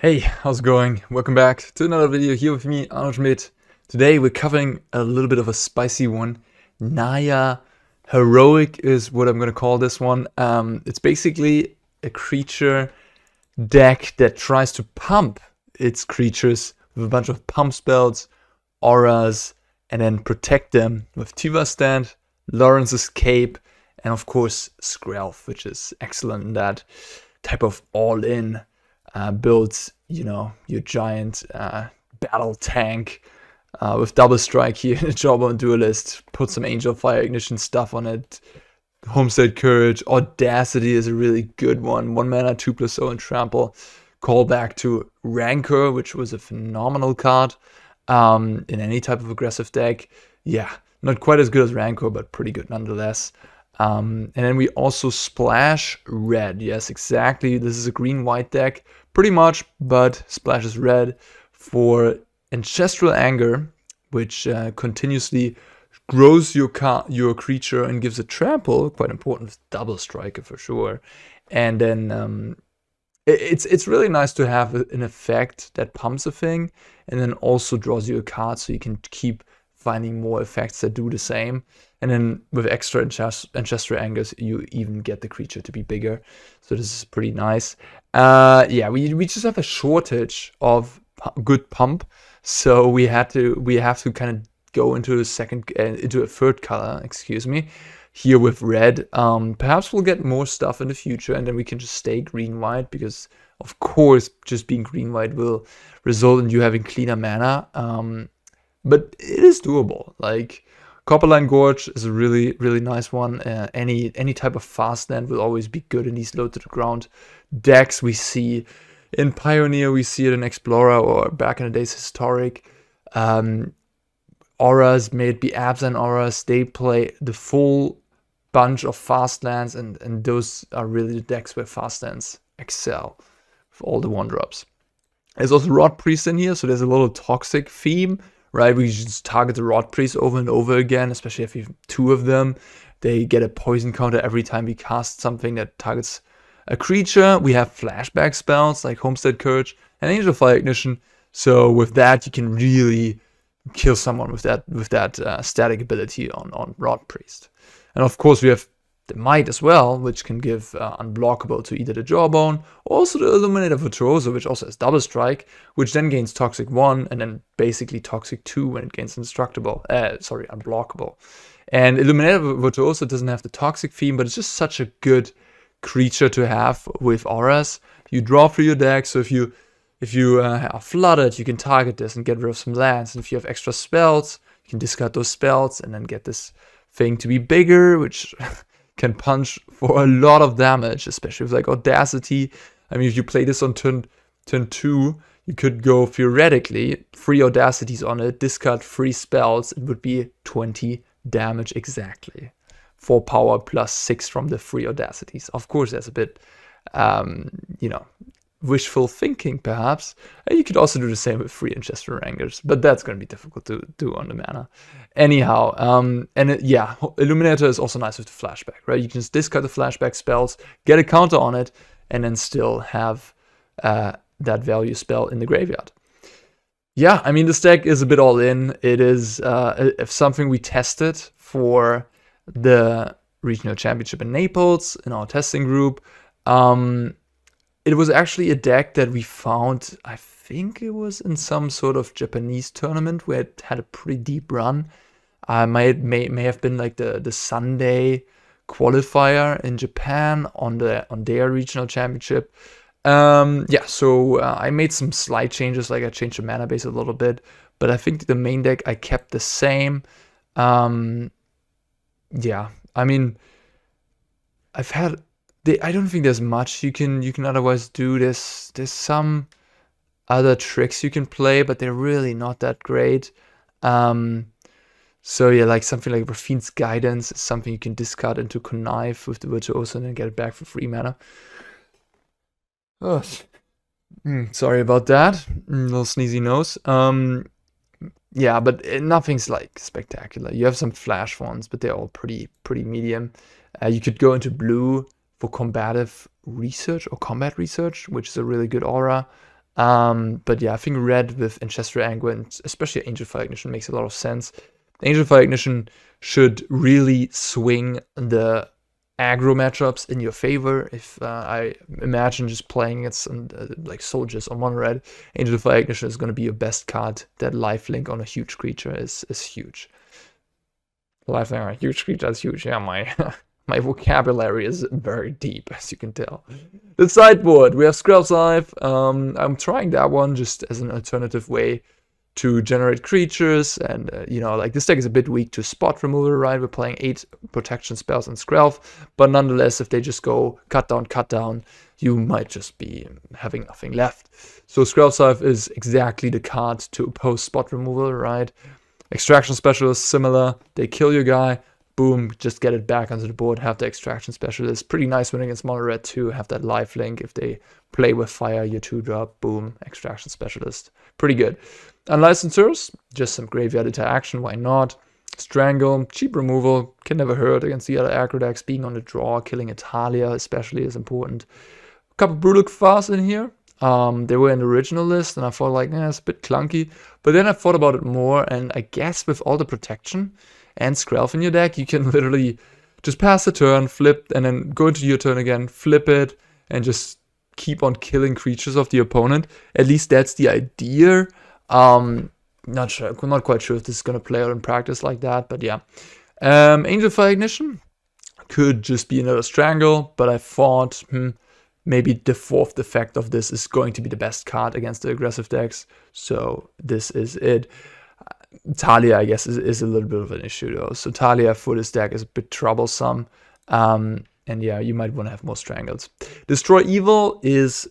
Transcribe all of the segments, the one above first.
Hey, how's it going? Welcome back to another video here with me, Huschenbeth. Today we're covering a little bit of a spicy one. NAYA Heroic is what I'm going to call this one. It's basically a creature deck that tries to pump its creatures with a bunch of pump spells, auras, and then protect them with Tyvar Stand, Loran's Escape, and of course Skrelv, which is excellent in that type of all-in builds, your giant battle tank with double strike here in a Jawbone Duelist. Put some Angelfire Ignition stuff on it. Homestead Courage. Audacity is a really good one. 1 mana, 2+0 and trample. Call back to Rancor, which was a phenomenal card in any type of aggressive deck. Yeah, not quite as good as Rancor, but pretty good nonetheless. And then we also splash red. Yes, exactly. This is a green-white deck, pretty much, but splashes red for Ancestral Anger, which continuously grows your creature and gives a trample. Quite important with double striker for sure. And then it's really nice to have an effect that pumps a thing, and then also draws you a card, so you can keep finding more effects that do the same. And then with extra Ancestral Angers, you even get the creature to be bigger. So this is pretty nice. Yeah, we just have a shortage of good pump, so we have to kind of go into a third color, excuse me, here with red. Perhaps we'll get more stuff in the future, and then we can just stay green-white, because of course just being green-white will result in you having cleaner mana. But it is doable. Like, Copperline Gorge is a really, really nice one. Any type of fast land will always be good in these low to the ground decks. We see in Pioneer, we see it in Explorer, or back in the days Historic. Auras, may it be Absent Auras, they play the full bunch of fast lands, and those are really the decks where fast lands excel for all the 1-drops. There's also Rotpriest in here, so there's a little toxic theme. Right, we just target the Rotpriest over and over again, especially if you have 2 of them. They get a poison counter every time we cast something that targets a creature. We have flashback spells like Homestead Courage and Angelfire Ignition. So with that, you can really kill someone with that static ability on Rotpriest. And of course, we have the Mite as well, which can give unblockable to either the Jawbone, or also the Illuminator Virtuoso, which also has double strike, which then gains Toxic 1 and then basically Toxic 2 when it gains unblockable. And Illuminator Virtuoso doesn't have the toxic theme, but it's just such a good creature to have with auras. You draw through your deck, so if you are flooded, you can target this and get rid of some lands. And if you have extra spells, you can discard those spells and then get this thing to be bigger, which can punch for a lot of damage, especially with like Audacity. I mean, if you play this on turn 2, you could go theoretically 3 Audacities on it, discard 3 spells, it would be 20 damage exactly. 4 power plus 6 from the 3 Audacities. Of course, there's a bit, wishful thinking perhaps. You could also do the same with 3 Ancestral Angers, but that's going to be difficult to do on the mana. Anyhow, Illuminator is also nice with the flashback, right? You can just discard the flashback spells, get a counter on it, and then still have that value spell in the graveyard. Yeah, I mean, this deck is a bit all in. It is something we tested for the regional championship in Naples in our testing group. It was actually a deck that we found, I think it was in some sort of Japanese tournament where it had a pretty deep run. May have been like the Sunday qualifier in Japan on their regional championship. So I made some slight changes, like I changed the mana base a little bit, but I think the main deck I kept the same. I mean, I don't think there's much you can otherwise do. There's some other tricks you can play, but they're really not that great. So yeah, like something like Raffine's Guidance is something you can discard into Connive with the Virtuoso and then get it back for 3 mana. Oh, sorry about that. Little sneezy nose. Yeah, but nothing's like spectacular. You have some flash ones, but they're all pretty medium. You could go into blue for combative research or combat research, which is a really good aura. But yeah, I think red with Ancestral Anger and especially Angelfire Ignition makes a lot of sense. Angelfire Ignition should really swing the aggro matchups in your favor. If I imagine just playing against like soldiers on one red, Angelfire Ignition is going to be your best card. That lifelink on a huge creature is huge. Lifelink on a huge creature is huge. Yeah, my my vocabulary is very deep, as you can tell. The sideboard, we have Skrelv's Hive. I'm trying that one just as an alternative way to generate creatures, and you know, like this deck is a bit weak to spot removal, right? We're playing 8 protection spells on Skrelv, but nonetheless, if they just go cut down, you might just be having nothing left. So Skrelv's Hive is exactly the card to oppose spot removal, right? Extraction Specialist, similar. They kill your guy, boom, just get it back onto the board, have the Extraction Specialist. Pretty nice when against mono red too, have that lifelink. If they play with fire, your 2-drop, boom, Extraction Specialist. Pretty good. Unlicensors, just some graveyard interaction, why not? Strangle, cheap removal, can never hurt against the other aggro decks. Being on the draw, killing Italia especially is important. A couple Brutal Cathars in here. They were in the original list, and I thought like, it's a bit clunky. But then I thought about it more, and I guess with all the protection and Skrelv in your deck, you can literally just pass the turn, flip, and then go into your turn again, flip it, and just keep on killing creatures of the opponent. At least that's the idea. Not sure, not quite sure if this is gonna play out in practice like that, but yeah. Angelfire Ignition could just be another Strangle, but I thought maybe the 4th effect of this is going to be the best card against the aggressive decks, so this is it. Talia, I guess, is a little bit of an issue though. So Talia for this deck is a bit troublesome, and yeah, you might want to have more Strangles. Destroy Evil is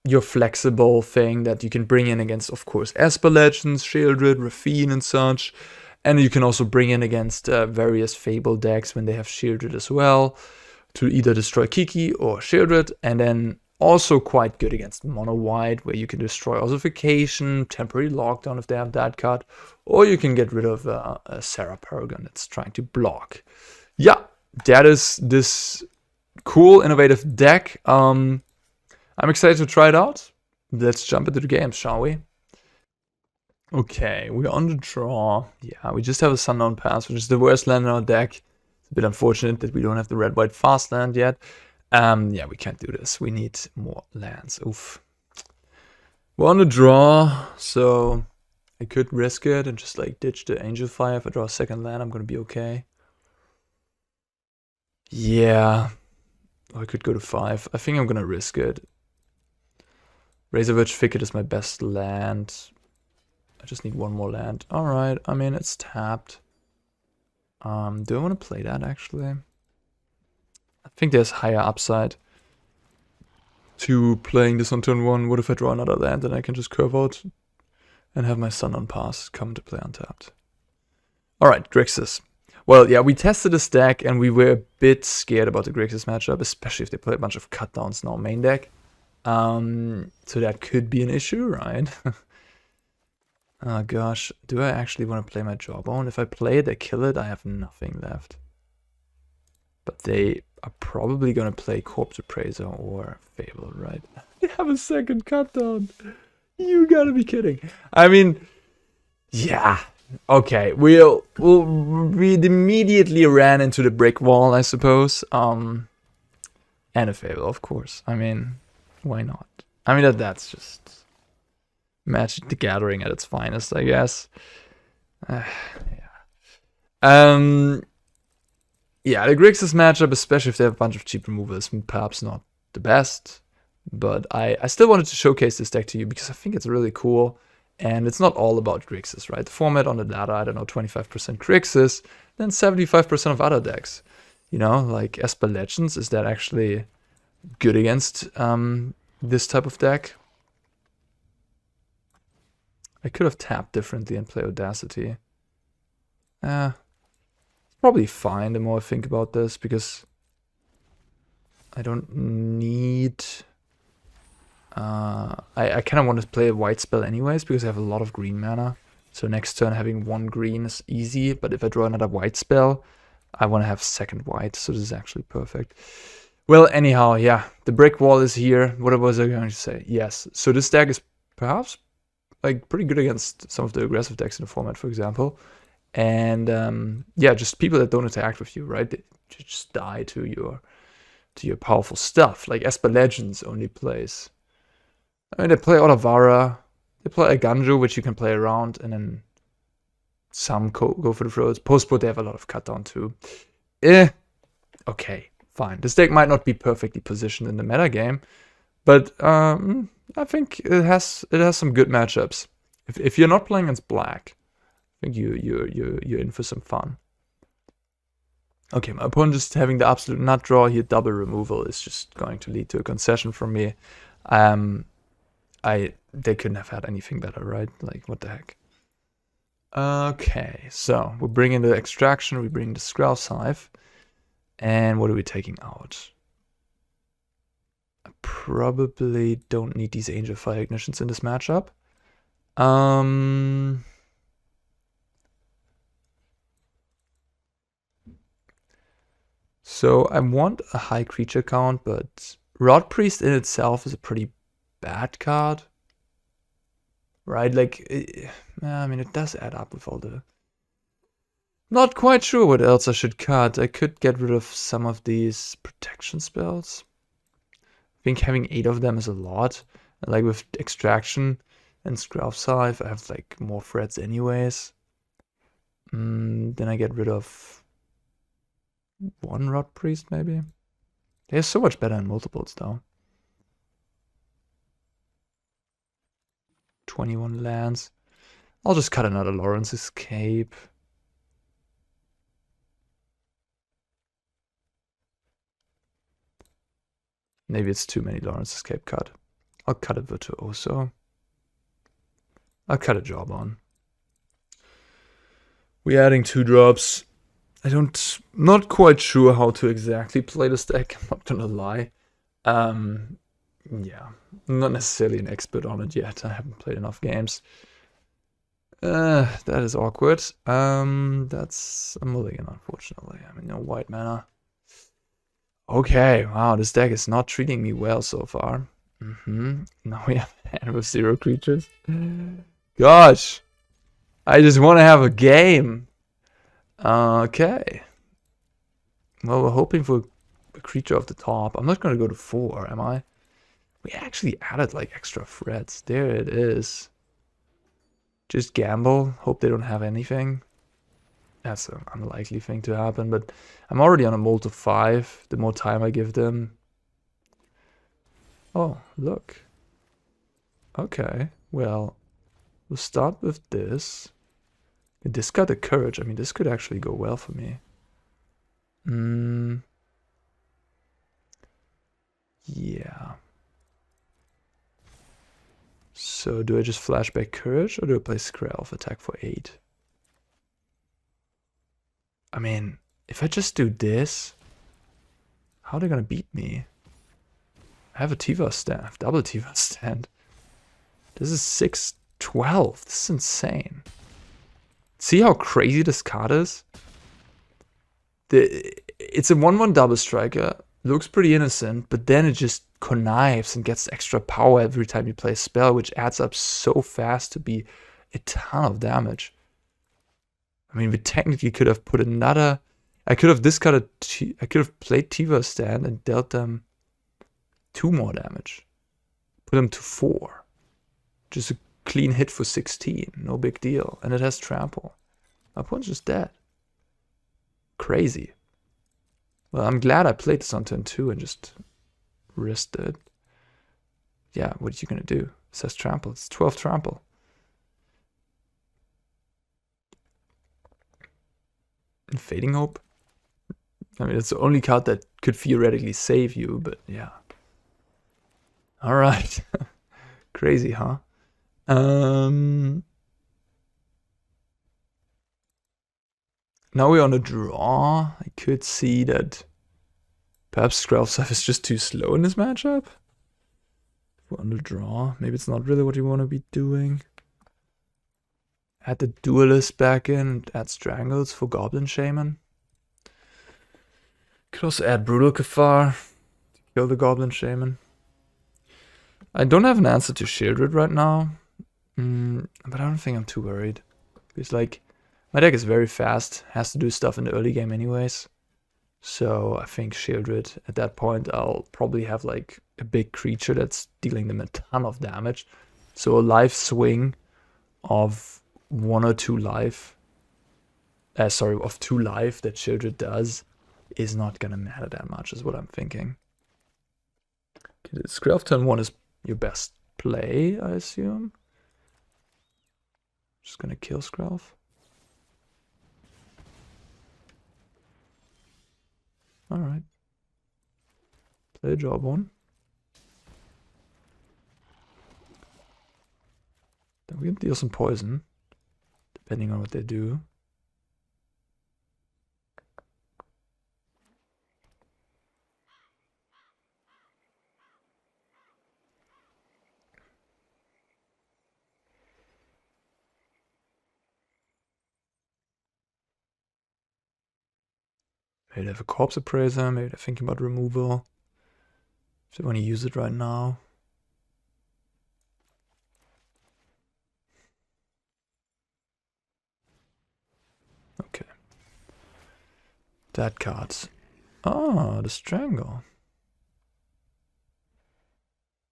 your flexible thing that you can bring in against, of course, Esper Legends, Sheoldred, Raffine, and such. And you can also bring in against various Fable decks when they have Sheoldred as well, to either destroy Kiki or Sheoldred. And then also quite good against Mono White, where you can destroy Ossification, temporary lockdown if they have that card, or you can get rid of a Sarah Paragon that's trying to block. Yeah, that is this cool, innovative deck. I'm excited to try it out. Let's jump into the games, shall we? Okay, we're on the draw. Yeah, we just have a Sundown Pass, which is the worst land in our deck. It's a bit unfortunate that we don't have the red-white fast land yet. Yeah, we can't do this. We need more lands. Oof. We're on the draw, so I could risk it and just like ditch the Angelfire. If I draw a second land, I'm gonna be okay. Yeah. Or I could go to 5. I think I'm gonna risk it. Razorverge Thicket is my best land. I just need one more land. Alright, I mean, it's tapped. Do I want to play that, actually? I think there's higher upside to playing this on turn 1. What if I draw another land and I can just curve out and have my Sundown Pass come to play untapped? Alright, Grixis. Well, yeah, we tested this deck and we were a bit scared about the Grixis matchup, especially if they play a bunch of cutdowns in our main deck. So that could be an issue, right? Oh gosh, do I actually want to play my Jawbone? If I play it, I kill it, I have nothing left. But they are probably going to play Corpse Appraiser or Fable, right? They have a second cutdown. You gotta be kidding. I mean, yeah. Okay, we immediately ran into the brick wall, I suppose. And a Fable, of course. I mean, why not? I mean, that's just Magic the Gathering at its finest, I guess. Yeah. Yeah, the Grixis matchup, especially if they have a bunch of cheap removals, perhaps not the best. But I still wanted to showcase this deck to you because I think it's really cool. And it's not all about Grixis, right? The format on the ladder, I don't know, 25% Grixis, then 75% of other decks. You know, like Esper Legends, is that actually good against this type of deck? I could have tapped differently and play Audacity. Probably fine the more I think about this, because I don't need... I kind of want to play a white spell anyways, because I have a lot of green mana. So next turn having 1 green is easy, but if I draw another white spell, I want to have second white, so this is actually perfect. Well, anyhow, yeah, the brick wall is here. What was I going to say? Yes, so this deck is perhaps like pretty good against some of the aggressive decks in the format, for example. And yeah, just people that don't interact with you, right? They just die to your powerful stuff. Like Esper Legends only plays. I mean, they play Otavara, they play Eiganjo, which you can play around, and then some go for the throws. Postboard, they have a lot of cut down too. Okay, fine. This deck might not be perfectly positioned in the meta game, but I think it has some good matchups. If you're not playing against black, I think you're in for some fun. Okay, my opponent just having the absolute nut draw here. Double removal is just going to lead to a concession from me. They couldn't have had anything better, right? Like, what the heck? Okay, so we bring in the extraction, we bring the Skrelv's Hive, and what are we taking out? I probably don't need these Angelfire Ignitions in this matchup. So I want a high creature count, but Rotpriest in itself is a pretty bad card. Right, like, I mean, it does add up with all the... Not quite sure what else I should cut. I could get rid of some of these protection spells. I think having 8 of them is a lot. And like with Extraction and Skrelv's Hive, I have like more threats anyways. Then I get rid of 1 Rotpriest maybe. They're so much better in multiples though. 21 lands. I'll just cut another Loran's Escape. Maybe it's too many Loran's Escape cut. I'll cut a Virtuoso. I'll cut a Jawbone. We're adding 2 drops. Not quite sure how to exactly play this deck, I'm not gonna lie. Yeah, I'm not necessarily an expert on it yet. I haven't played enough games. That is awkward. That's a mulligan, unfortunately. I mean, no white mana. Okay, wow, this deck is not treating me well so far. Now we have a hand with 0 creatures. Gosh, I just want to have a game. Okay. Well, we're hoping for a creature off the top. I'm not going to go to 4, am I? We actually added like extra threats. There it is. Just gamble. Hope they don't have anything. That's an unlikely thing to happen, but I'm already on a mold of 5. The more time I give them. Oh, look. Okay, well, we'll start with this. Discard the Courage. I mean, this could actually go well for me. Yeah. So do I just flashback Courage or do I play Skrelv, attack for 8? I mean, if I just do this, how are they gonna beat me? I have a Tyvar stand, I have double Tyvar stand. This is 6-12. This is insane. See how crazy this card is? It's a 1/1 double striker. Looks pretty innocent, but then it just connives and gets extra power every time you play a spell, which adds up so fast to be a ton of damage. I mean, we technically could have put another... I could have discarded... I could have played Tyvar stand and dealt them 2 more damage. Put them to 4. Just a clean hit for 16. No big deal. And it has trample. My opponent's just dead. Crazy. Well, I'm glad I played this on turn 2 and just risked it. Yeah, what are you gonna do? It says trample. It's 12 trample. And Fading Hope. I mean, it's the only card that could theoretically save you, but yeah. Alright. Crazy, huh? Now we're on a draw. I could see that perhaps Skrelv's Hive is just too slow in this matchup. We're on the draw. Maybe it's not really what you want to be doing. Add the Duelist back in and add Strangles for Goblin Shaman. Could also add Brutal Cathar to kill the Goblin Shaman. I don't have an answer to Shieldred right now, but I don't think I'm too worried. Because like, my deck is very fast, has to do stuff in the early game anyways. So I think Shieldred, at that point, I'll probably have like a big creature that's dealing them a ton of damage. So a life swing of 1 or 2 life, of 2 life that Shieldred does is not gonna matter that much, is what I'm thinking. Okay, Skrelv turn 1 is your best play, I assume. Just gonna kill Skrelv. Alright. Play a Jawbone. Then we can deal some poison, depending on what they do. Maybe they have a Corpse Appraiser, maybe they're thinking about removal. If they want to use it right now. Okay. Dead cards. Oh, the Strangle.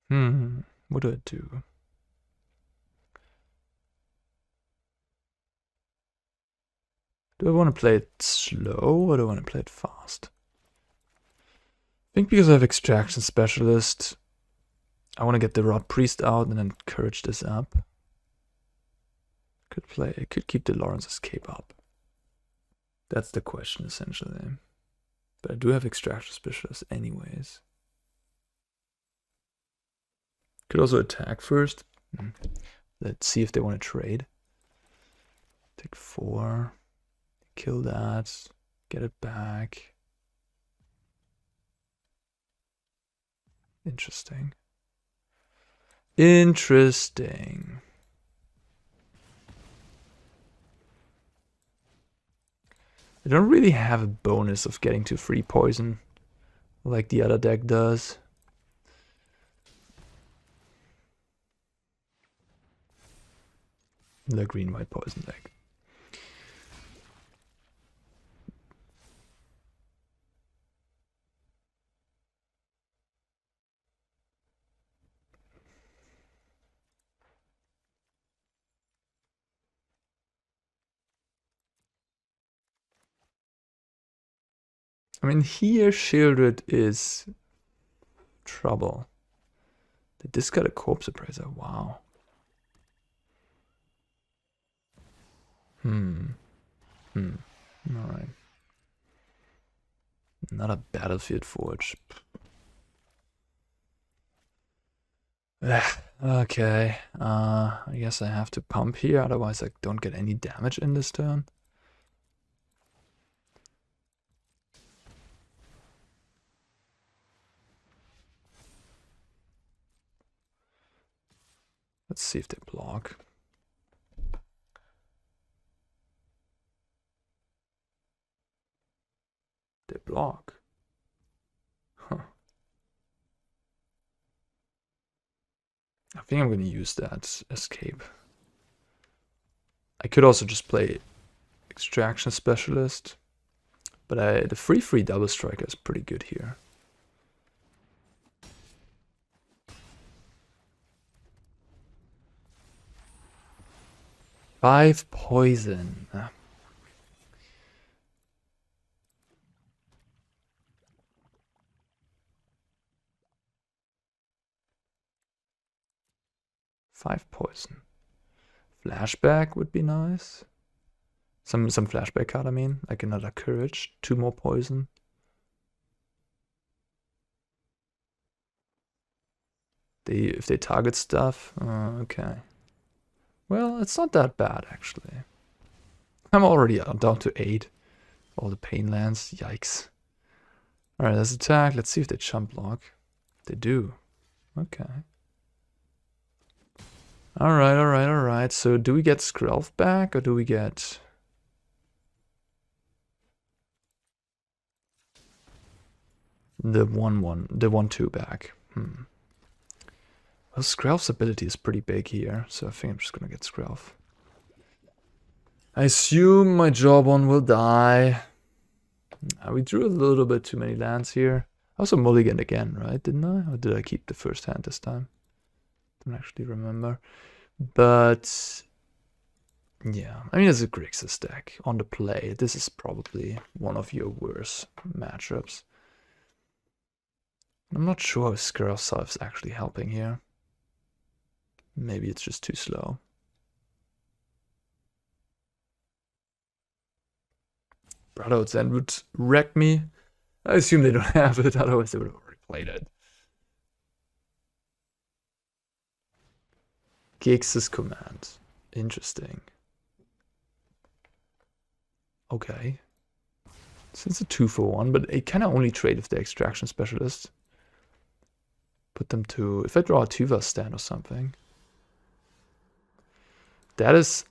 What do I do? Do I want to play it slow or do I want to play it fast? I think because I have Extraction Specialist, I want to get the Rotpriest out and then Courage this up. Could keep the Loran's Escape up. That's the question essentially. But I do have Extraction Specialist anyways. Could also attack first. Let's see if they want to trade. Take 4. Kill that. Get it back. Interesting. Interesting. I don't really have a bonus of getting to free poison like the other deck does. The green-white poison deck. I mean, here Shieldred is trouble. They discard a Corpse Appraiser. Wow. Alright. Not a Battlefield Forge. Okay. I guess I have to pump here, otherwise I don't get any damage in this turn. Let's see if they block. They block. Huh. I think I'm going to use that escape. I could also just play Extraction Specialist, but the free double striker is pretty good here. Five poison. Five poison. Flashback would be nice. Some flashback card, I mean, like another Courage, 2 more poison. If they target stuff, okay. Well, it's not that bad actually. I'm already down to 8. All the pain lands, yikes. Alright, let's attack. Let's see if they chump block. They do. Okay. Alright. So do we get Skrelv back or do we get the 1/1, the 1/2 back? Well, Skrelv's ability is pretty big here, so I think I'm just gonna get Skrelv. I assume my Jawbone will die. We drew a little bit too many lands here. I also mulliganed again, right? Didn't I? Or did I keep the first hand this time? Don't actually remember. But yeah, I mean, it's a Grixis deck on the play. This is probably one of your worst matchups. I'm not sure if Skrelv Salve's actually helping here. Maybe it's just too slow. Brothers then would wreck me. I assume they don't have it, otherwise they would have already played it. Grixis command. Interesting. Okay. Since a 2-for-1, but it can only trade with the extraction specialist. Put them to, if I draw a Tyvar stand or something. That is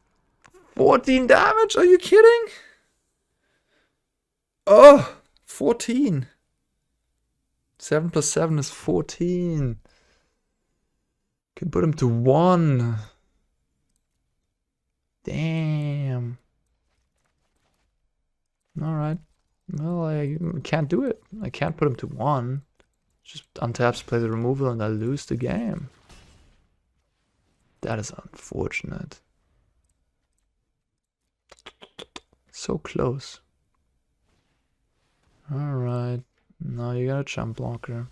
14 damage, are you kidding? Oh, 14. 7 plus 7 is 14. Can put him to 1. Damn. Alright. Well, I can't do it. I can't put him to 1. Just untaps, play the removal, and I lose the game. That is unfortunate. So close. Alright. Now you got a jump blocker.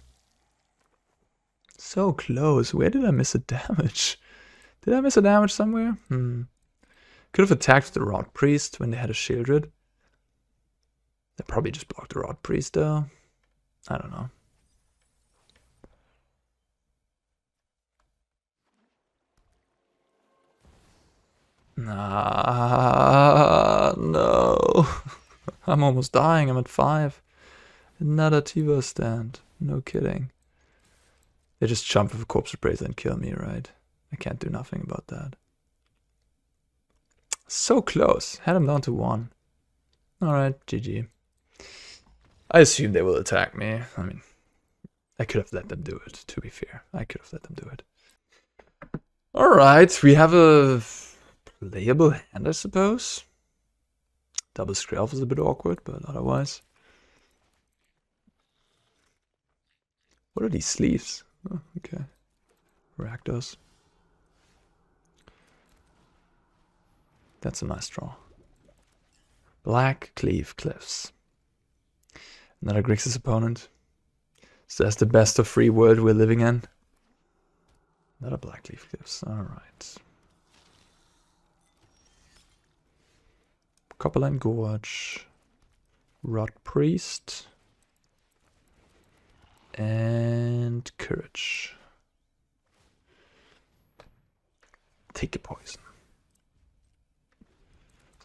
So close. Where did I miss a damage? Did I miss a damage somewhere? Could have attacked the Rotpriest when they had a Shieldred. They probably just blocked the Rotpriest though. I don't know. Nah, no. I'm almost dying. I'm at 5. Another Tyvar stand. No kidding. They just jump with a Corpse Appraiser and kill me, right? I can't do nothing about that. So close. Had him down to 1. Alright, GG. I assume they will attack me. I mean, I could have let them do it, to be fair. I could have let them do it. Alright, we have a playable hand, I suppose. Double Skrelv is a bit awkward, but otherwise. What are these sleeves? Oh, okay. Rakdos. That's a nice draw. Black Cleave Cliffs. Another Grixis opponent. So that's the best of free world we're living in. Another Black Cleave Cliffs. Alright. Copperline Gorge. Rotpriest. And Courage. Take a poison.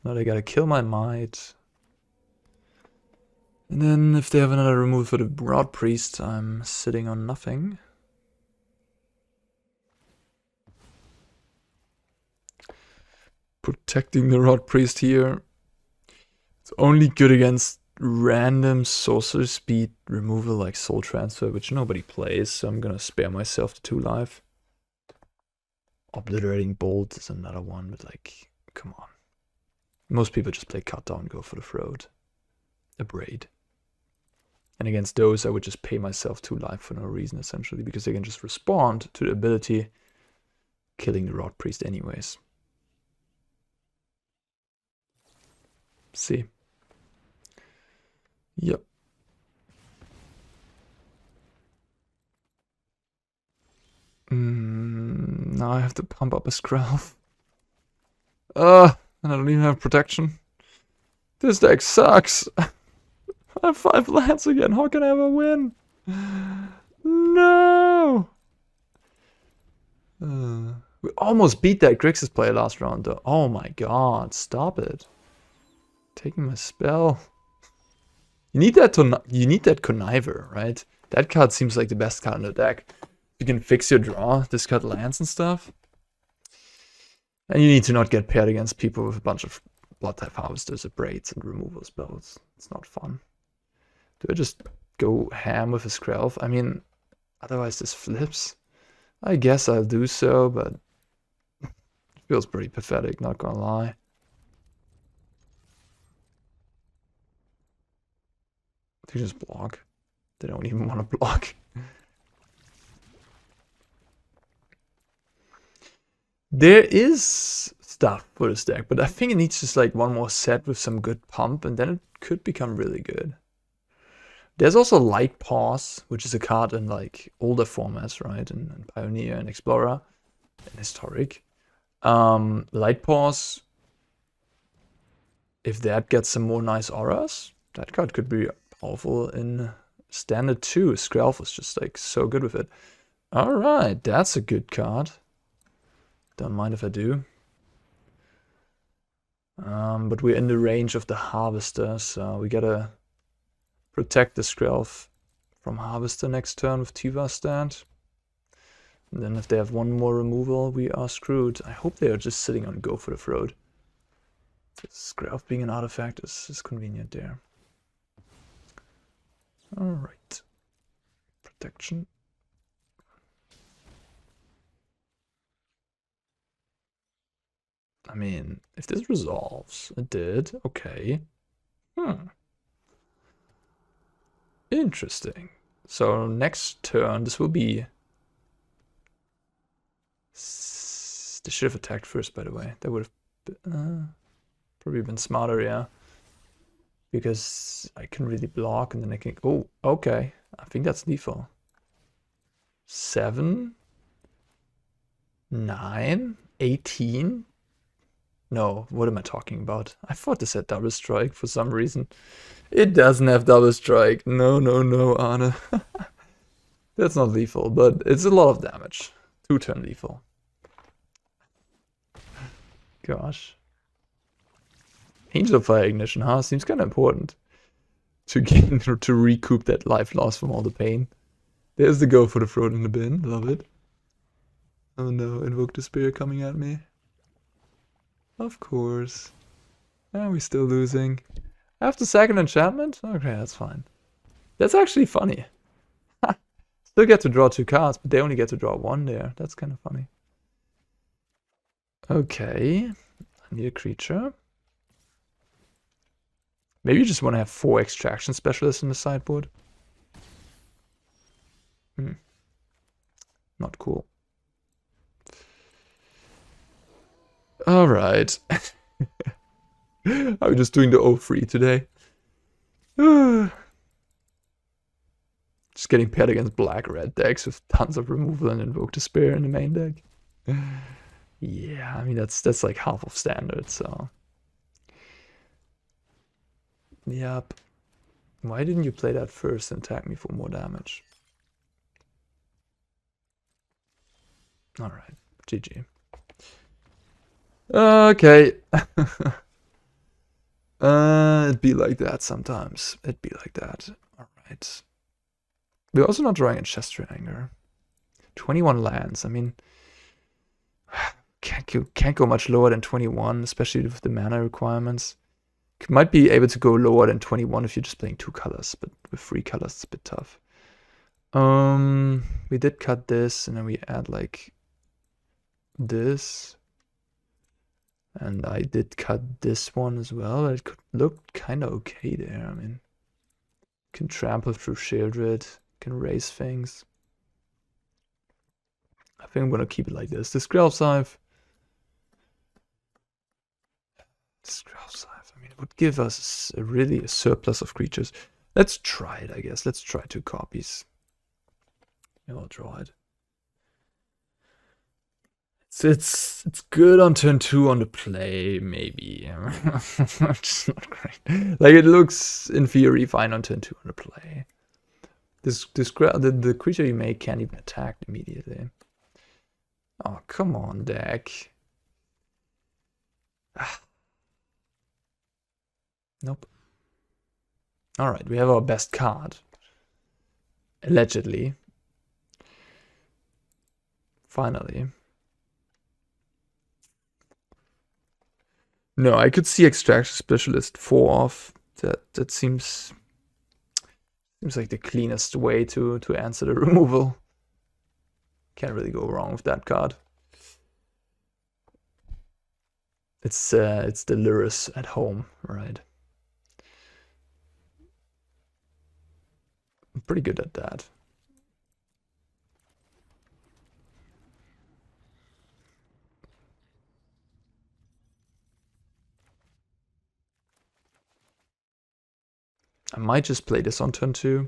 Now they gotta kill my Mite. And then if they have another removal for the Rotpriest, I'm sitting on nothing. Protecting the Rotpriest here. It's only good against random sorcerer speed removal like Soul Transfer, which nobody plays, so I'm gonna spare myself the 2 life. Obliterating Bolt is another one, but like, come on. Most people just play Cathar and go for the throat. A Braid. And against those, I would just pay myself 2 life for no reason, essentially, because they can just respond to the ability killing the Rotpriest anyways. See. Yep. Now I have to pump up a Skrelv. And I don't even have protection. This deck sucks. I have 5 lands again. How can I ever win? No! We almost beat that Grixis play last round though. Oh my god, stop it. Taking my spell. You need that Conniver, right? That card seems like the best card in the deck. You can fix your draw, discard lands and stuff. And you need to not get paired against people with a bunch of blood type harvesters, braids, and removal spells. It's not fun. Do I just go ham with a Skrelv? I mean, otherwise this flips. I guess I'll do so, but it feels pretty pathetic, not gonna lie. They just block. They don't even want to block. There is stuff for this deck, but I think it needs just like one more set with some good pump, and then it could become really good. There's also Light Pause, which is a card in like older formats, right? In Pioneer and Explorer and Historic. Light Pause, if that gets some more nice auras, that card could be powerful in Standard too. Skrelv was just like so good with it. Alright, that's a good card. Don't mind if I do. But we're in the range of the Harvester, so we gotta protect the Skrelv from Harvester next turn with Tyvar stand. And then if they have one more removal, we are screwed. I hope they are just sitting on Go for the Throat. Skrelv being an artifact is convenient there. Alright. Protection. I mean, if this resolves, it did, okay. Interesting. So next turn, this will be... They should have attacked first, by the way. That would have probably been smarter, yeah. Because I can really block and then I can... Oh, okay. I think that's lethal. 7, 9, 18. No, what am I talking about? I thought this had double strike for some reason. It doesn't have double strike. No, no, no, Arne. That's not lethal, but it's a lot of damage. 2-turn lethal. Gosh. Angelfire Ignition, huh? Seems kind of important. To recoup that life loss from all the pain. There's the Go for the Throat in the bin. Love it. Oh no, Invoke Despair coming at me. Of course. Are we still losing? After second enchantment? Okay, that's fine. That's actually funny. Still get to draw 2 cards, but they only get to draw 1 there. That's kind of funny. Okay. I need a creature. Maybe you just want to have 4 extraction specialists in the sideboard. Not cool. Alright. I'm just doing the O3 today. Just getting paired against black-red decks with tons of removal and Invoke Despair in the main deck. Yeah, I mean that's like half of standard, so. Yep. Why didn't you play that first and attack me for more damage? Alright, GG. Okay. It'd be like that sometimes. It'd be like that. Alright. We're also not drawing Ancestral Anger. 21 lands. I mean, can't go much lower than 21, especially with the mana requirements. Might be able to go lower than 21 if you're just playing 2 colors, but with 3 colors it's a bit tough. We did cut this, and then we add like this. And I did cut this one as well. It could look kind of okay there. I mean, can trample through Shieldred, can raise things. I think I'm gonna keep it like this. The Skrelv Scythe. I mean, it would give us really a surplus of creatures. Let's try it, I guess. Let's try 2 copies. Yeah, I'll draw it. It's good on turn 2 on the play, maybe. Just not great. Like, it looks in theory fine on turn 2 on the play. The creature you make can't even attack immediately. Oh, come on, deck. Nope. Alright, we have our best card. Allegedly. Finally. No, I could see Extraction Specialist 4 off. That seems like the cleanest way to answer the removal. Can't really go wrong with that card. It's the Lurus at home, right? I'm pretty good at that. I might just play this on turn 2.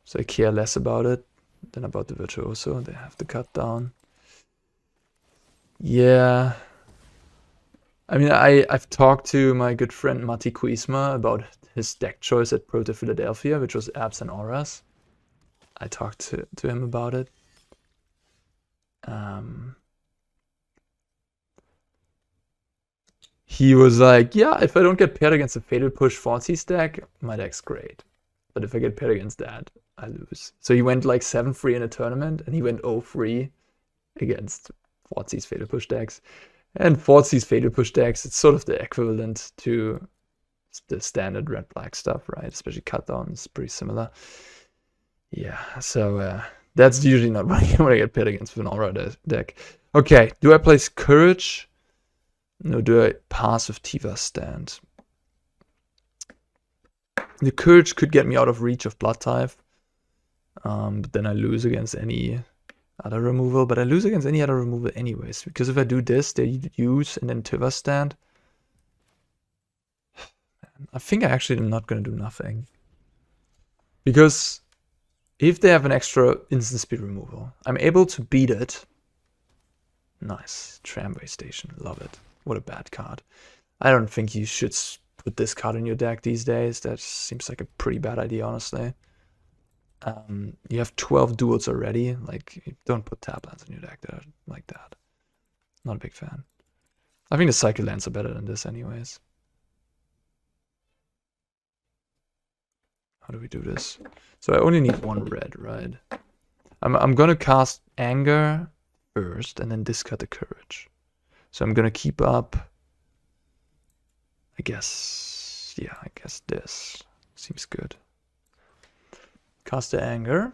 So I care less about it than about the Virtuoso. They have to cut down. Yeah. I mean, I've talked to my good friend Mati Kuisma about his deck choice at Proto Philadelphia, which was Abs and Auras. I talked to him about it. He was like, yeah, if I don't get paired against a Fatal Push Falsies deck, my deck's great. But if I get paired against that, I lose. So he went like 7-3 in a tournament, and he went 0-3 against Falsies Fatal Push decks. And Falsies Fatal Push decks, it's sort of the equivalent to the standard red-black stuff, right? Especially cut down is pretty similar. Yeah, so that's usually not what I get paired against with an Aura deck. Okay, do I place Courage? No, do I pass with Tyvar Stand? The Courage could get me out of reach of Blood Type. But then I lose against any other removal. But I lose against any other removal anyways. Because if I do this, they use and then Tyvar Stand. I think I actually am not going to do nothing. Because if they have an extra instant speed removal, I'm able to beat it. Nice. Tramway Station. Love it. What a bad card. I don't think you should put this card in your deck these days. That seems like a pretty bad idea, honestly. You have 12 duels already. Like, don't put tap lands in your deck that are like that. Not a big fan. I think the cycle lands are better than this anyways. How do we do this? So I only need 1 red, right? I'm gonna cast Anger first and then discard the Courage. So I'm gonna keep up, I guess this seems good. Cast the Anger.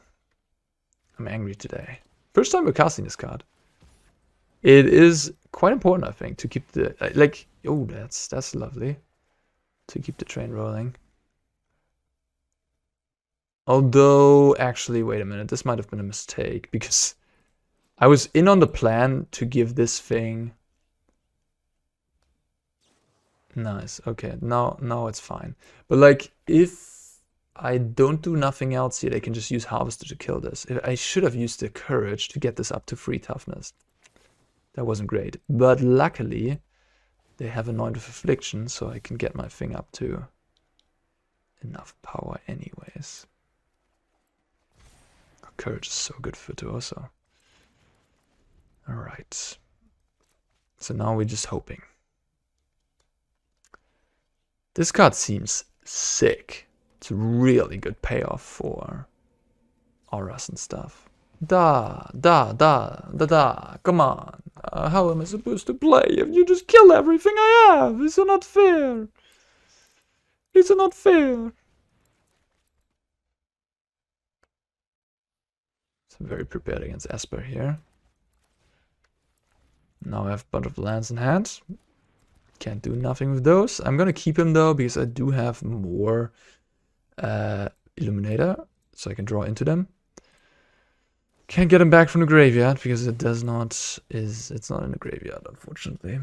I'm angry today. First time we're casting this card. It is quite important, I think, to keep the, like, oh, that's lovely. To keep the train rolling. Although, actually, wait a minute, this might have been a mistake, because I was in on the plan to give this thing. Nice, okay, now it's fine. But like, if I don't do nothing else here, they can just use Harvester to kill this. I should have used the Courage to get this up to 3 toughness. That wasn't great. But luckily, they have Anointed with Affliction, so I can get my thing up to enough power anyways. Courage is so good for Virtuoso. Alright. So now we're just hoping. This card seems sick. It's a really good payoff for auras and stuff. Da, come on. How am I supposed to play if you just kill everything I have? These are not fair. These are not fair. So I'm very prepared against Esper here. Now I have a bunch of lands in hand. Can't do nothing with those. I'm gonna keep him though, because I do have more Illuminator, so I can draw into them. Can't get him back from the graveyard because it's not in the graveyard, unfortunately.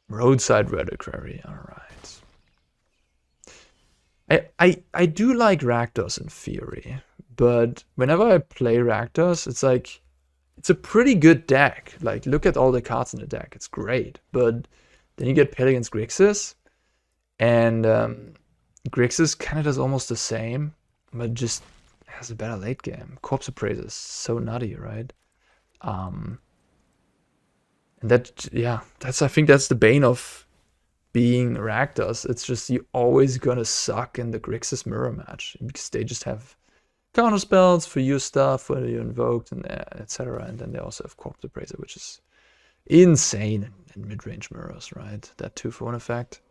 Roadside Reliquary, alright. I do like Rakdos in theory, but whenever I play Rakdos, it's like, it's a pretty good deck. Like, look at all the cards in the deck. It's great. But then you get paired against Grixis. And Grixis kind of does almost the same, but just has a better late game. Corpse Appraiser is so nutty, right? And that, yeah, I think that's the bane of being Rakdos. It's just you're always gonna suck in the Grixis mirror match because they just have counter spells for your stuff, whether you're invoked, and etc. And then they also have Corpse Appraiser, which is insane in mid-range mirrors, right? That 2-for-1 effect.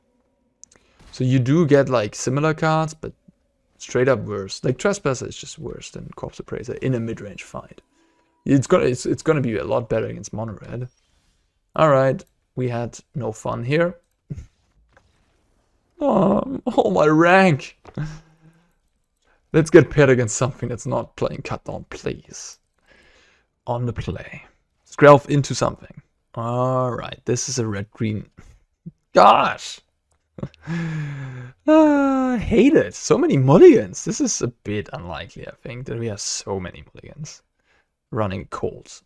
So you do get like similar cards, but Straight up worse. Like Trespasser is just worse than Corpse Appraiser in a mid-range fight. It's gonna be a lot better against mono red. Alright, we had no fun here. Oh my rank! Let's get paired against something that's not playing cut down, please. On the play. Skrelv into something. Alright, this is a red-green. Gosh! I hate it. So many mulligans. This is a bit unlikely, I think, that we have so many mulligans running cold.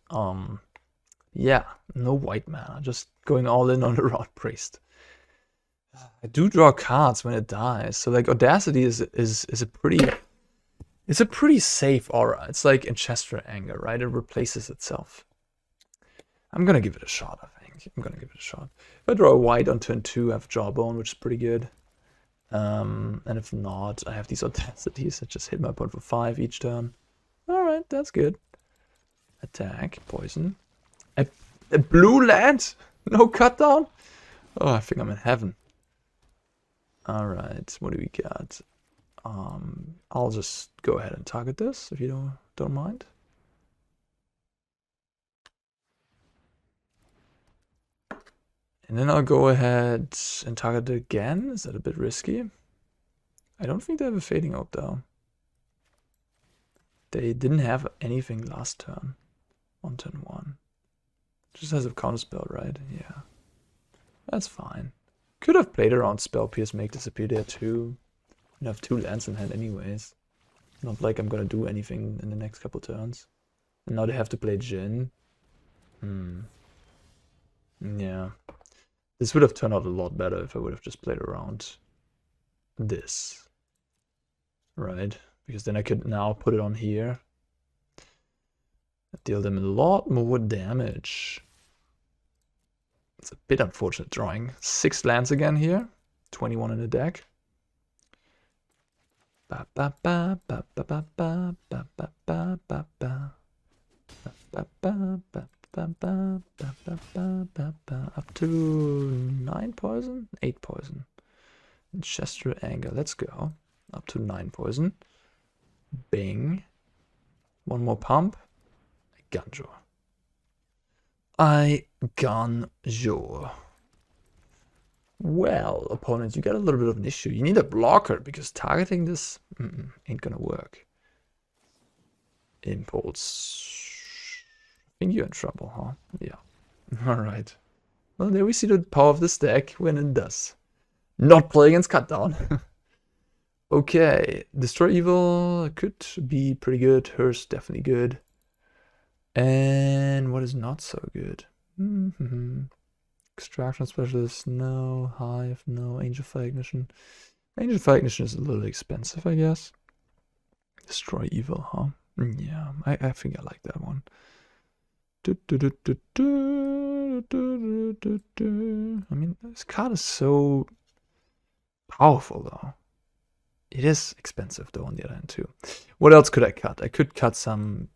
Yeah, no white mana, just going all in on the Rotpriest. I do draw cards when it dies, so like Audacity is a pretty safe aura. It's like Ancestral Anger, right? It replaces itself. I'm gonna give it a shot, I think. I'm gonna give it a shot. If I draw a white on turn 2, I have Jawbone, which is pretty good. And if not, I have these Audacities that just hit my opponent for 5 each turn. Alright, that's good. Attack, poison. A blue land? No cut down? Oh, I think I'm in heaven. Alright, what do we got? I'll just go ahead and target this if you don't mind. And then I'll go ahead and target it again. Is that a bit risky? I don't think they have a fading out though. They didn't have anything last turn on turn 1. Just has a counterspell, right? Yeah. That's fine. Could have played around Spell Pierce, make disappear there too. And have 2 lands in hand anyways. Not like I'm gonna do anything in the next couple turns. And now they have to play Jhin. Yeah. This would have turned out a lot better if I would have just played around this. Right? Because then I could now put it on here. Deal them a lot more damage. It's a bit unfortunate drawing. 6 lands again here. 21 in the deck. Up to 9 poison? 8 poison. Ancestral Anger. Let's go. Up to 9 poison. Bing. One more pump. Eiganjo. Eiganjo. Well, opponents, you got a little bit of an issue. You need a blocker because targeting this ain't gonna work. Impulse. I think you're in trouble, huh? Yeah. Alright. Well, there we see the power of this deck when it does. Not play against Cutdown. Okay. Destroy Evil could be pretty good. Hers definitely good. And what is not so good? Extraction Specialist, no. Hive, no. Angelfire Ignition. Angelfire Ignition is a little expensive, I guess. Destroy Evil, huh? Yeah, I think I like that one. I mean, this card is so powerful, though. It is expensive, though, on the other hand, too. What else could I cut? I could cut some...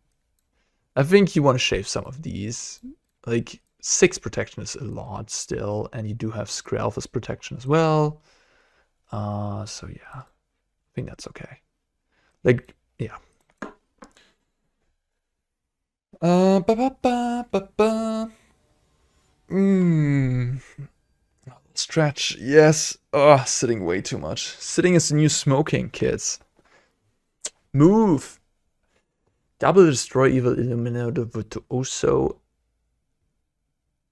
I think you want to shave some of these. Like, 6 protection is a lot still, and you do have Skrelv as protection as well. So yeah, I think that's okay. Like, yeah. Stretch, yes. Oh, sitting way too much. Sitting is the new smoking, kids. Move. Double destroy evil Illuminator Virtuoso.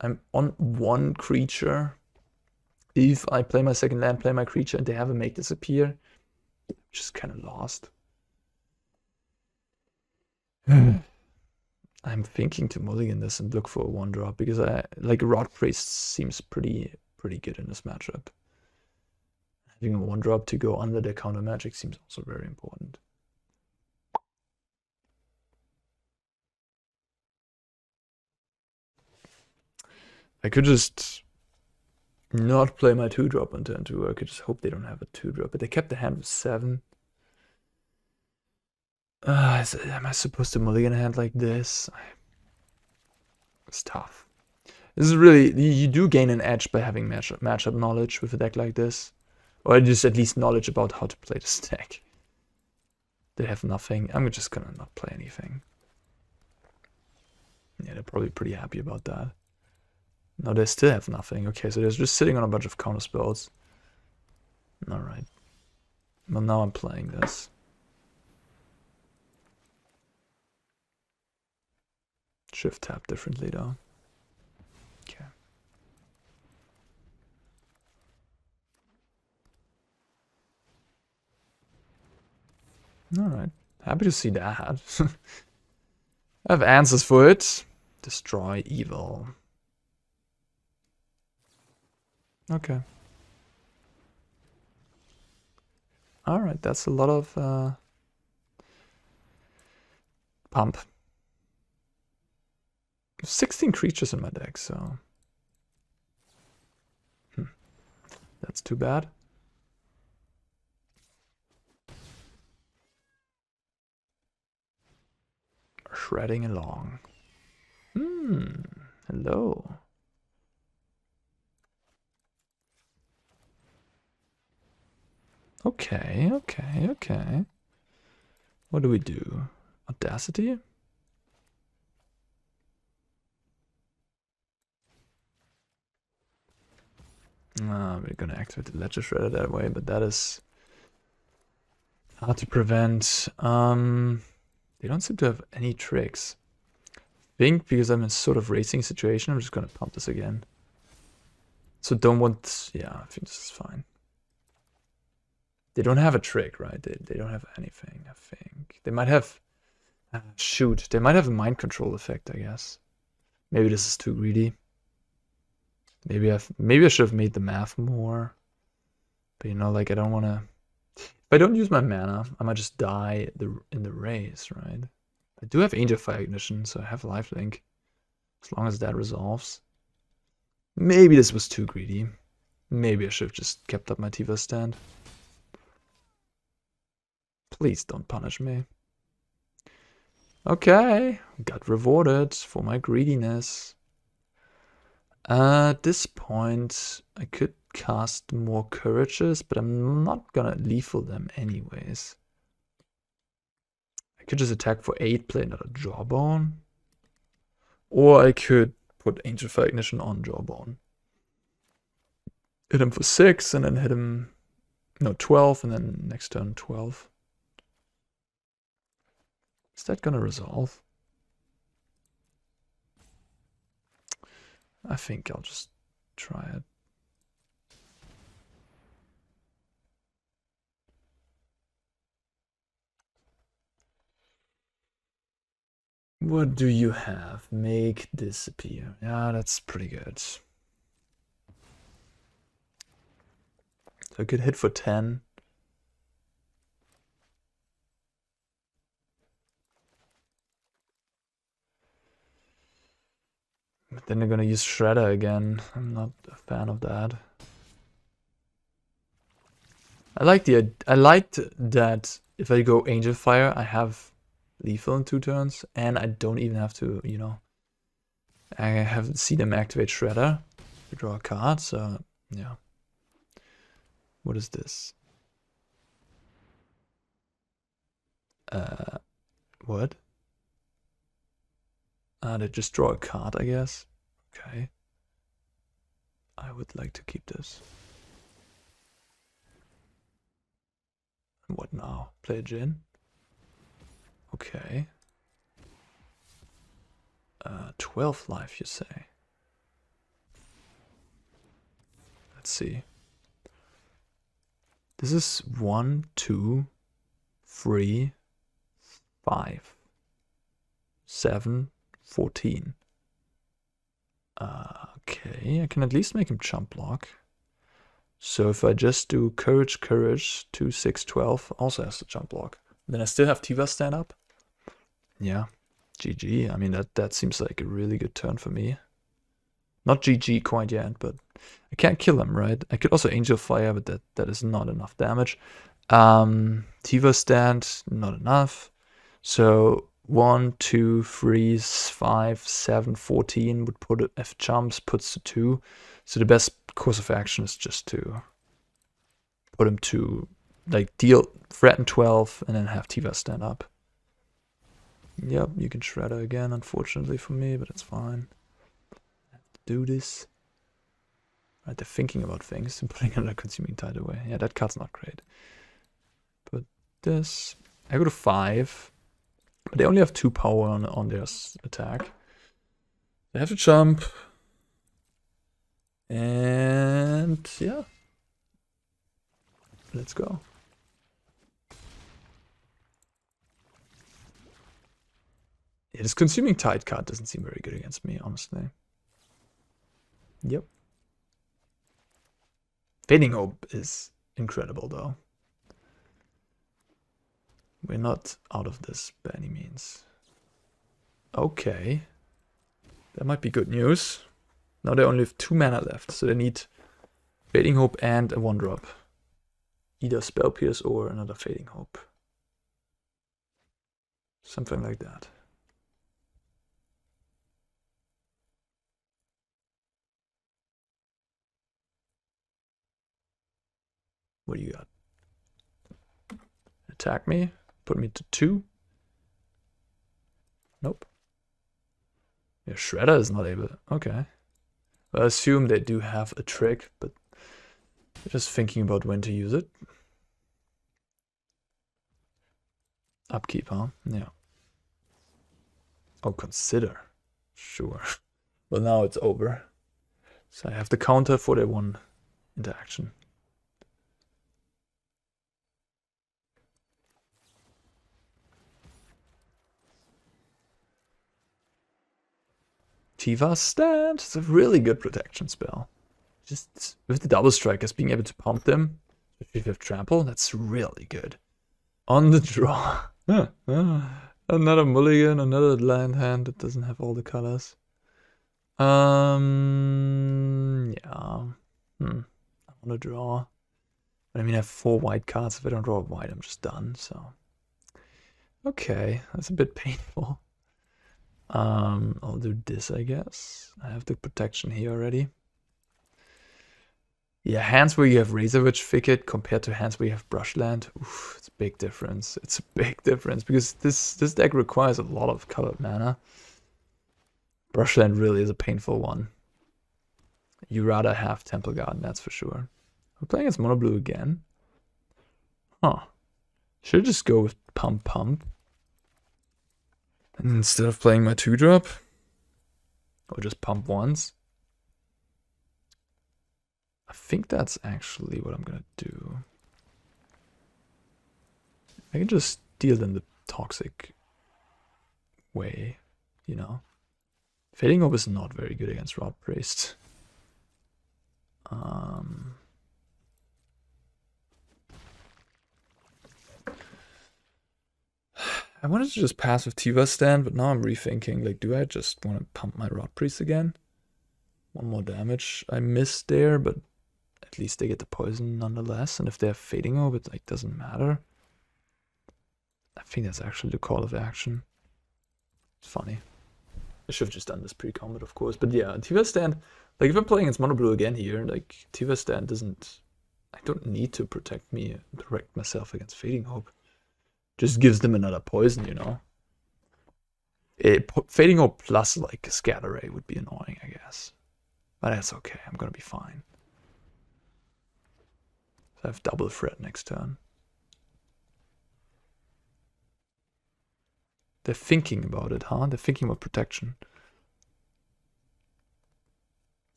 I'm on 1 creature. If I play my second land, play my creature, and they have a make disappear, just kind of lost. I'm thinking to mulligan this and look for a 1-drop because I like Rotpriest seems pretty good in this matchup. Having a 1-drop to go under their counter magic seems also very important. I could just not play my 2-drop on turn 2. I could just hope they don't have a 2-drop. But they kept the hand with 7. Am I supposed to mulligan a hand like this? It's tough. This is really... You do gain an edge by having matchup knowledge with a deck like this. Or just at least knowledge about how to play this deck. They have nothing. I'm just gonna not play anything. Yeah, they're probably pretty happy about that. No, they still have nothing. Okay, so they're just sitting on a bunch of counter spells. Alright. Well, now I'm playing this. Shift tab differently though. Okay. Alright. Happy to see that. I have answers for it. Destroy evil. Okay. Alright, that's a lot of pump. 16 creatures in my deck, so that's too bad. Shredding along. Hello. Okay. What do we do? Audacity? We're gonna activate the Ledger Shredder that way, but that is hard to prevent. They don't seem to have any tricks. I think because I'm in sort of racing situation, I'm just gonna pump this again. So don't want, yeah, I think this is fine. They don't have a trick, right? They don't have anything, I think. They might have, shoot, they might have a mind control effect, I guess. Maybe this is too greedy. Maybe I should have made the math more. But you know, like I don't want to. If I don't use my mana, I might just die in the race, right? I do have Angelfire Ignition, so I have lifelink. As long as that resolves. Maybe this was too greedy. Maybe I should have just kept up my Tyvar stand. Please don't punish me. Okay, got rewarded for my greediness. At this point, I could cast more Courages, but I'm not gonna lethal them anyways. I could just attack for 8, play another Jawbone. Or I could put Angelfire Ignition on Jawbone. Hit him for 6, and then hit him... No, 12, and then next turn 12. Is that gonna resolve? I think I'll just try it. What do you have? Make disappear. Yeah, that's pretty good. So I could hit for 10. But then they're gonna use Shredder again. I'm not a fan of that. I liked that if I go Angelfire, I have lethal in 2 turns, and I don't even have to, you know, I haven't seen them activate Shredder to draw a card, so yeah. What is this? What? They just draw a card, I guess. Okay. I would like to keep this. What now? Play a Djinn? Okay. 12 life, you say? Let's see. This is 1, 2, 3, 5, 7, 14. Okay, I can at least make him jump block. So if I just do Courage, 2, 6, 12, also has to jump block. Then I still have Tyvar stand up. Yeah, GG. I mean, that seems like a really good turn for me. Not GG quite yet, but I can't kill him, right? I could also Angelfire, but that is not enough damage. Tyvar stand, not enough. So 1, 2, 3, 5, 7, 14 would put it, if jumps puts to 2. So the best course of action is just to put him to like deal threaten 12 and then have Tyvar stand up. Yep, you can Shredder again, unfortunately for me, but it's fine. Do this. Right, they're thinking about things and putting another Consuming Tide away. Yeah, that card's not great. But this, I go to 5, but they only have 2 power on their attack. They have to jump. And yeah. Let's go. Yeah, this Consuming Tide card doesn't seem very good against me, honestly. Yep. Fading Hope is incredible, though. We're not out of this by any means. Okay. That might be good news. Now they only have 2 mana left, so they need Fading Hope and a 1-drop. Either Spell Pierce or another Fading Hope. Something like that. What do you got? Attack me. Put me to 2. Nope. Yeah, Shredder is not able. Okay. Well, I assume they do have a trick, but they're just thinking about when to use it. Upkeep, huh? Yeah. Oh, consider. Sure. Well, now it's over. So I have the counter for their 1 interaction. Tyvar Stand. It's a really good protection spell. Just with the double strikers, being able to pump them, especially if you have trample, that's really good. On the draw. Another mulligan, another land hand that doesn't have all the colors. Yeah. I want to draw. I mean, I have 4 white cards. If I don't draw a white, I'm just done. So, okay, that's a bit painful. I'll do this, I guess. I have the protection here already. Yeah, hands where you have Razorverge Thicket compared to hands where you have Brushland, oof, it's a big difference. It's a big difference because this deck requires a lot of colored mana. Brushland really is a painful one. You rather have Temple Garden, that's for sure. We're playing as mono blue again. Huh. Should I just go with Pump Pump? And instead of playing my 2-drop? Or just pump once? I think that's actually what I'm gonna do. I can just deal them the toxic way, you know. Fading Hope is not very good against Rotpriest. I wanted to just pass with Tyvar Stand, but now I'm rethinking, like, do I just want to pump my Rotpriest again? 1 more damage I missed there, but at least they get the poison nonetheless, and if they have Fading Hope, it like doesn't matter. I think that's actually the call of action. It's funny. I should have just done this pre-combat, of course, but yeah, Tyvar Stand, like if I'm playing against mono blue again here, like Tyvar Stand doesn't, I don't need to protect myself against Fading Hope. Just gives them another poison, you know. Fading Hope plus like a Scatter Ray would be annoying, I guess. But that's okay, I'm gonna be fine. So I have double threat next turn. They're thinking about it, huh? They're thinking about protection.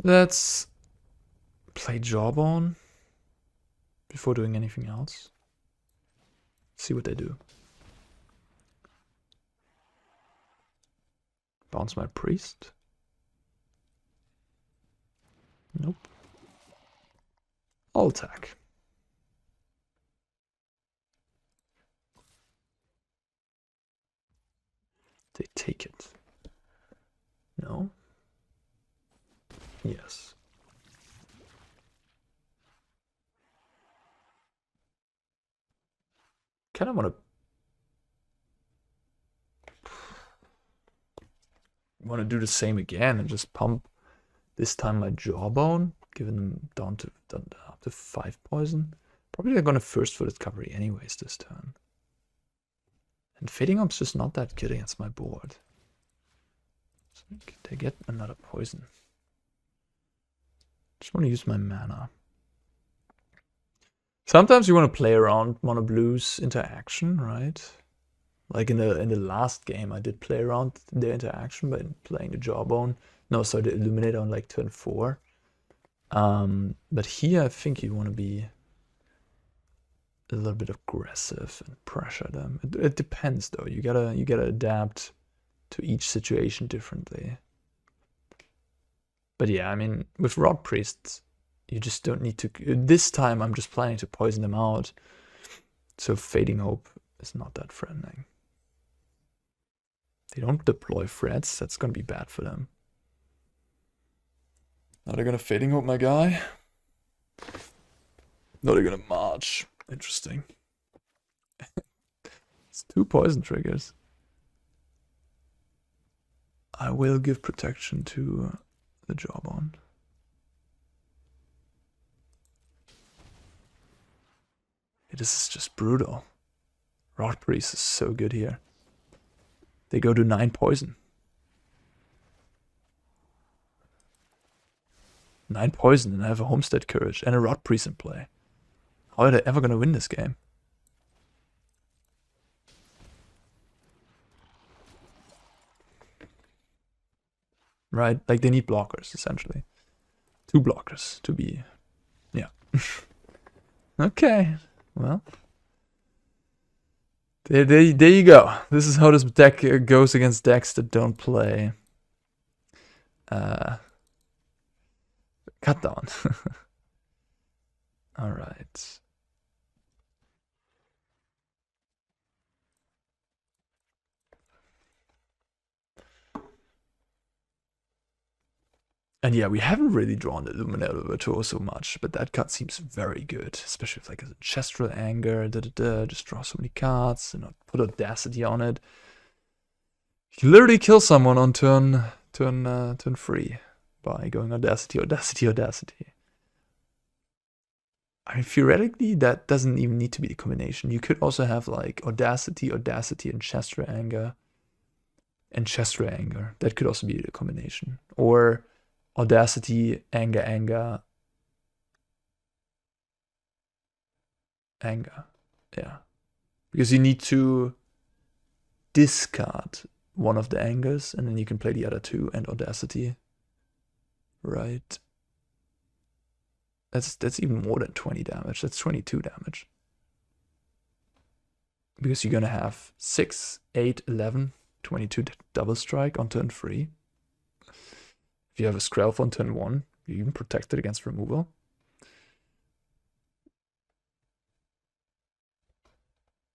Let's play Jawbone before doing anything else. See what they do. Bounce my priest. Nope. I'll attack. They take it. No? Yes. Kind of want to... want to do the same again and just pump this time my Jawbone, giving them down up to 5 poison. Probably they're going to first for discovery anyways this turn. And Fading Hope's just not that good against my board. So they get another poison. Just want to use my mana. Sometimes you want to play around mono blue's interaction, right? Like in the last game, I did play around their interaction by playing the Jawbone. No, sorry, the Illuminator on like turn 4. But here I think you want to be a little bit aggressive and pressure them. It depends though. You gotta adapt to each situation differently. But yeah, I mean, with Rotpriests, you just don't need to. This time I'm just planning to poison them out. So Fading Hope is not that threatening. They don't deploy threats, that's gonna be bad for them. Now they're gonna Fading Hope my guy. No, they're gonna march. Interesting. It's 2 poison triggers. I will give protection to the Jawbone. This is just brutal. Rotpriest is so good here. They go to 9 poison. 9 poison and I have a Homestead Courage and a Rotpriest in play. How are they ever gonna win this game? Right? Like they need blockers, essentially. 2 blockers to be... Yeah. Okay. Well. There you go. This is how this deck goes against decks that don't play... Cut down. Alright. And yeah, we haven't really drawn the Illuminator Virtuoso much, but that card seems very good, especially with like Ancestral Anger, just draw so many cards and put Audacity on it. You can literally kill someone on turn 3 by going Audacity. I mean, theoretically, that doesn't even need to be the combination. You could also have like Audacity, Ancestral Anger. That could also be the combination. Or Audacity, Anger. Yeah. Because you need to discard one of the Angers, and then you can play the other 2 and Audacity. Right. That's even more than 20 damage. That's 22 damage. Because you're gonna have 6, 8, 11, 22 double strike on turn 3. If you have a Skrelv on turn 1, you're even protected against removal.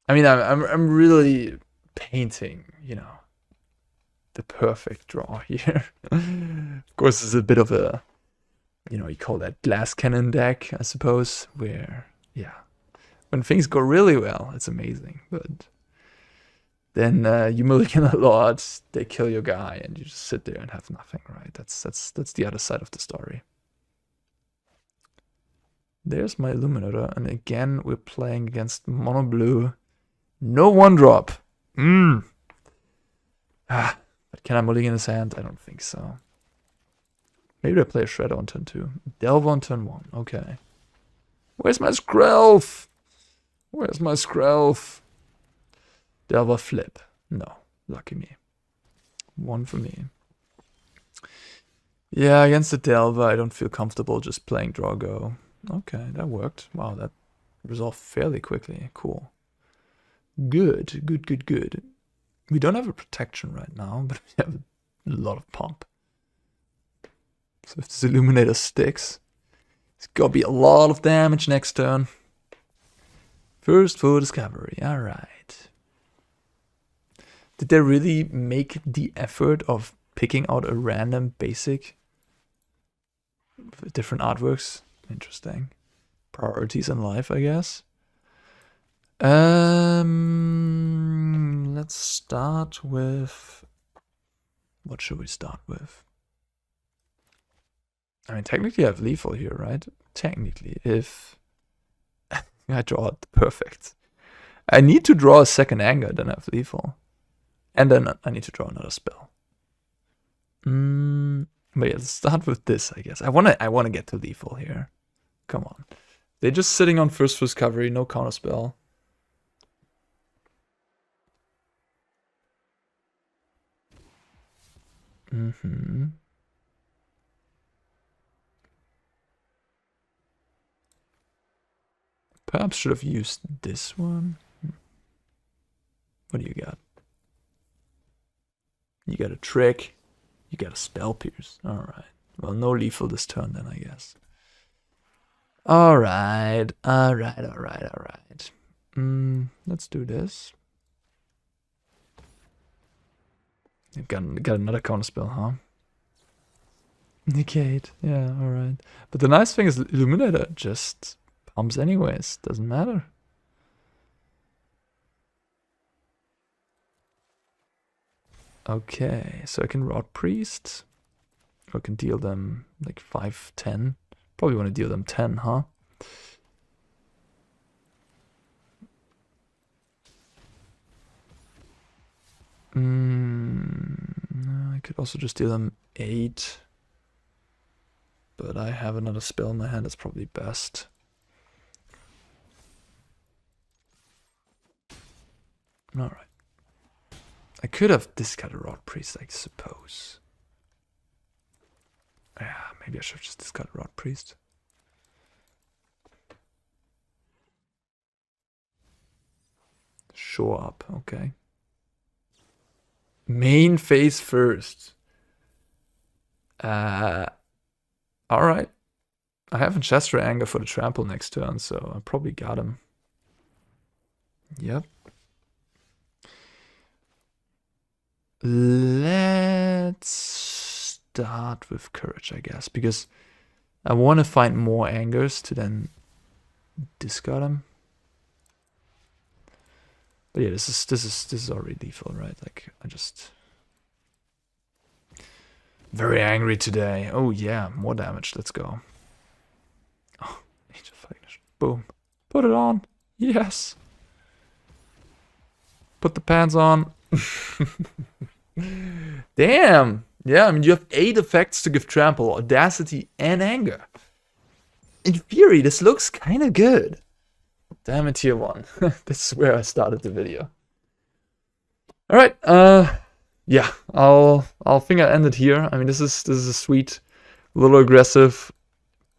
I mean, I'm really painting, you know, the perfect draw here. Of course, it's a bit of a, you know, you call that glass cannon deck, I suppose, where, yeah, when things go really well, it's amazing, but then you mulligan a lot, they kill your guy, and you just sit there and have nothing, right? That's the other side of the story. There's my Illuminator, and again, we're playing against mono blue. No 1-drop. But can I mulligan his hand? I don't think so. Maybe I play a Shredder on turn 2. Delve on turn 1. Okay. Where's my Skrelv? Where's my Skrelv? Delver flip. No. Lucky me. 1 for me. Yeah, against the Delver, I don't feel comfortable just playing draw go. Okay, that worked. Wow, that resolved fairly quickly. Cool. Good. We don't have a protection right now, but we have a lot of pump. So if this Illuminator sticks, it's gonna be a lot of damage next turn. First for discovery, alright. Did they really make the effort of picking out a random basic with different artworks? Interesting. Priorities in life, I guess. Let's start with What should we start with? I mean, technically I have lethal here, right? Technically, if I draw it perfect. I need to draw a second anger, then I have lethal. And then I need to draw another spell. But yeah, let's start with this, I guess. I wanna get to lethal here. Come on. They're just sitting on first discovery, no counterspell. Perhaps should have used this one. What do you got? You got a trick. You got a spell pierce. Alright. Well, no lethal this turn then, I guess. Alright. Let's do this. You've got another counterspell, huh? Negate. Yeah, alright. But the nice thing is Illuminator just pumps anyways. Doesn't matter. Okay, so I can Rotpriest. I can deal them like 5, 10. Probably want to deal them 10, huh? I could also just deal them 8. But I have another spell in my hand that's probably best. Alright. I could have discarded Rotpriest, I suppose. Yeah, maybe I should have just discarded Rotpriest. Show up, okay. Main phase first. Alright. I have Ancestral Anger for the trample next turn, so I probably got him. Yep. Let's start with Courage, I guess, because I want to find more Angers to then discard them. But yeah, this is already lethal, right? Like I just very angry today. Oh yeah, more damage. Let's go. Oh, Angelfire Ignition. Boom. Put it on. Yes. Put the pants on. Damn. Yeah, I mean, you have 8 effects to give Trample, Audacity, and Anger. In theory, this looks kind of good. Damn it, tier 1. This is where I started the video. Alright, yeah, I'll think I end it here. I mean, this is a sweet, a little aggressive.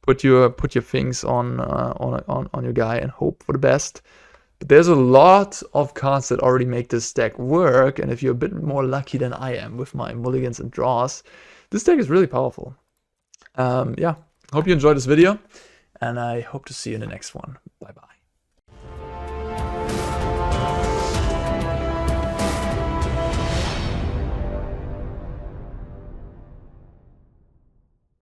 Put your things on your guy and hope for the best. But there's a lot of cards that already make this deck work, and if you're a bit more lucky than I am with my mulligans and draws, this deck is really powerful. Yeah, hope you enjoyed this video, and I hope to see you in the next one. Bye bye.